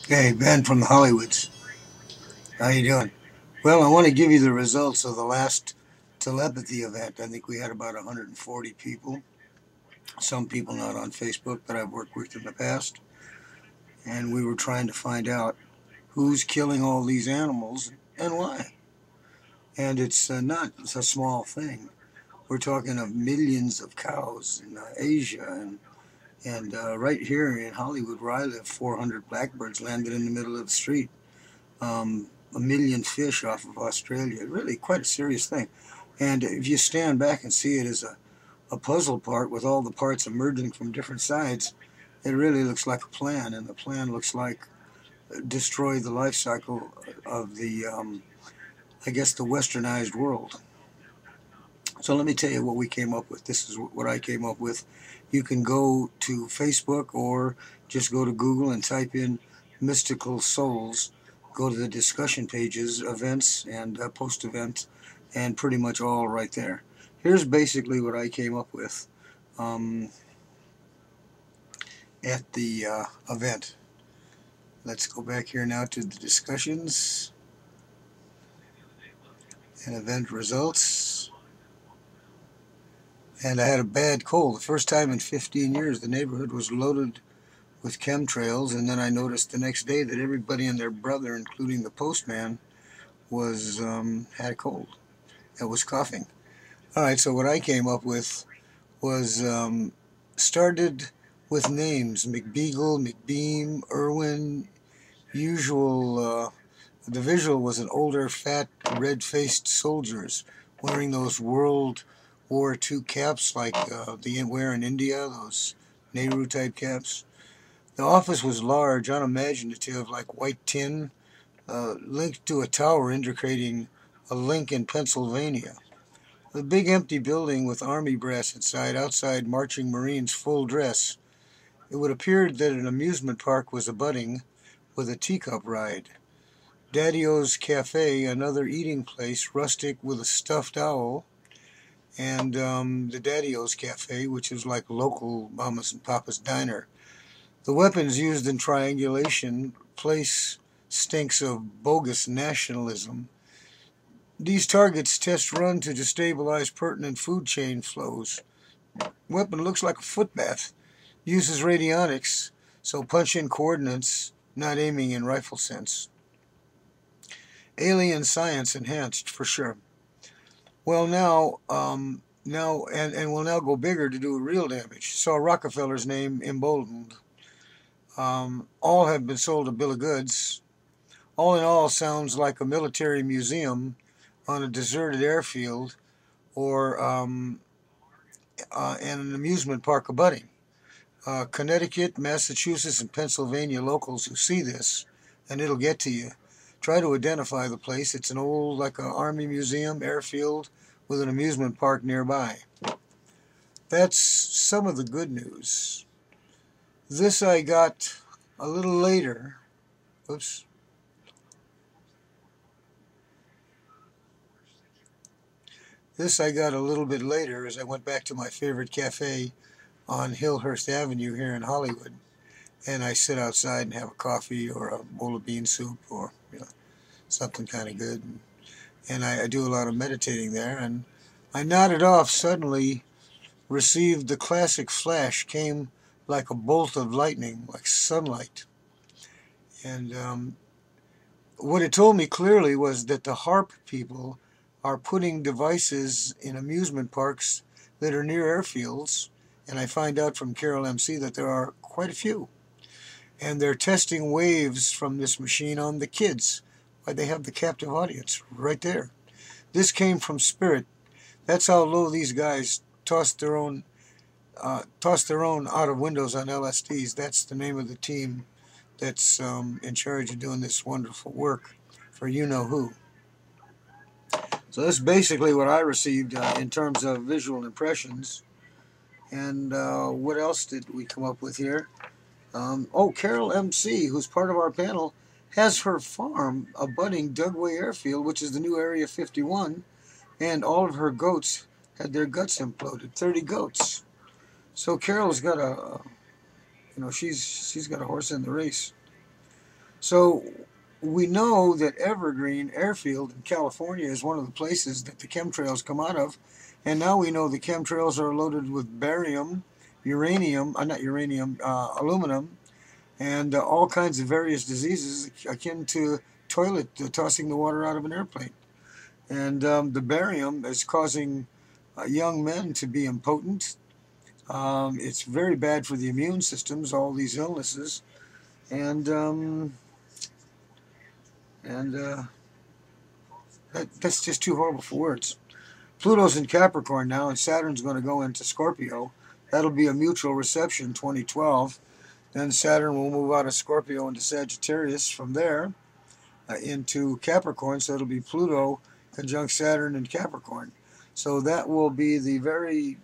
Hey, Ben from the Hollywoods. How you doing? Well, I want to give you the results of the last telepathy event. I think we had about 140 people. Some people not on Facebook that I've worked with in the past. And we were trying to find out who's killing all these animals and why. And it's not it's a small thing. We're talking of millions of cows in Asia and right here in Hollywood where I live, 400 blackbirds landed in the middle of the street. A million fish off of Australia. Really quite a serious thing. And if you stand back and see it as a puzzle part with all the parts emerging from different sides, it really looks like a plan. And the plan looks like destroy the life cycle of I guess, the westernized world. So let me tell you what we came up with. This is what I came up with. You can go to Facebook or just go to Google and type in mystical souls. Go to the discussion pages, events, and post events, and pretty much all right there. Here's basically what I came up with um, at the event. Let's go back here now to the discussions and event results. And I had a bad cold. The first time in 15 years the neighborhood was loaded with chemtrails, and then I noticed the next day that everybody and their brother, including the postman, was had a cold and was coughing. All right, so what I came up with was started with names: McBeagle, McBeam, Irwin. Usual. The visual was an older, fat, red-faced soldiers wearing those World War II caps like they wear in India, those Nehru-type caps. The office was large, unimaginative, like white tin, linked to a tower indicating a link in Pennsylvania. The big empty building with army brass inside, outside marching Marines full dress. It would appear that an amusement park was abutting with a teacup ride. Daddy-O's Cafe, another eating place, rustic with a stuffed owl, and the Daddy-O's Cafe, which is like local Mama's and Papa's diner. The weapons used in triangulation place stinks of bogus nationalism. These targets test run to destabilize pertinent food chain flows. Weapon looks like a footbath. Uses radionics, so punch in coordinates, not aiming in rifle sense. Alien science enhanced for sure. Well, now we'll now go bigger to do real damage. Saw Rockefeller's name emboldened. All have been sold a bill of goods. All in all, sounds like a military museum on a deserted airfield or and an amusement park abutting. Connecticut, Massachusetts, and Pennsylvania locals who see this, and it'll get to you. Try to identify the place. It's an old, like an army museum, airfield, with an amusement park nearby. That's some of the good news. This I got a little later. Oops. This I got a little bit later as I went back to my favorite cafe on Hillhurst Avenue here in Hollywood. And I sit outside and have a coffee or a bowl of bean soup or something kind of good. And I do a lot of meditating there. And I nodded off, suddenly received the classic flash, came like a bolt of lightning, like sunlight. And what it told me clearly was that the HARP people are putting devices in amusement parks that are near airfields. And I find out from Carol MC that there are quite a few. And they're testing waves from this machine on the kids. Why, they have the captive audience right there. This came from Spirit. That's how low these guys toss their own out of windows on LSDs. That's the name of the team that's in charge of doing this wonderful work for you-know-who. So that's basically what I received in terms of visual impressions. And what else did we come up with here? Carol MC, who's part of our panel, has her farm abutting Dugway Airfield, which is the new Area 51, and all of her goats had their guts imploded. 30 goats. So Carol's got she's got a horse in the race. So we know that Evergreen Airfield in California is one of the places that the chemtrails come out of, and now we know the chemtrails are loaded with barium, uranium, not uranium, aluminum, and all kinds of various diseases akin to toilet tossing the water out of an airplane. And the barium is causing young men to be impotent. It's very bad for the immune systems, all these illnesses, and um, and that's just too horrible for words. Pluto's in Capricorn now, and Saturn's going to go into Scorpio. That'll be a mutual reception 2012. Then Saturn will move out of Scorpio into Sagittarius from there into Capricorn. So it'll be Pluto conjunct Saturn in Capricorn. So that will be the very,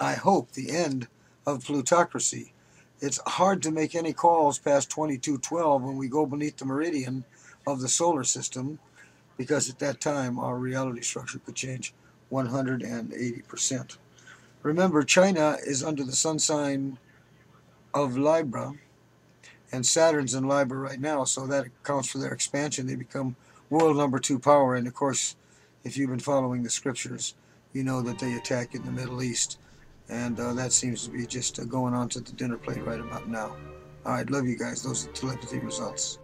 I hope, the end of plutocracy. It's hard to make any calls past 2212 when we go beneath the meridian of the solar system, because at that time our reality structure could change 180%. Remember, China is under the sun sign of Libra, and Saturn's in Libra right now, so that accounts for their expansion. They become world #2 power, and of course, if you've been following the scriptures, you know that they attack in the Middle East, and that seems to be just going on to the dinner plate right about now. All right, love you guys. Those are the telepathy results.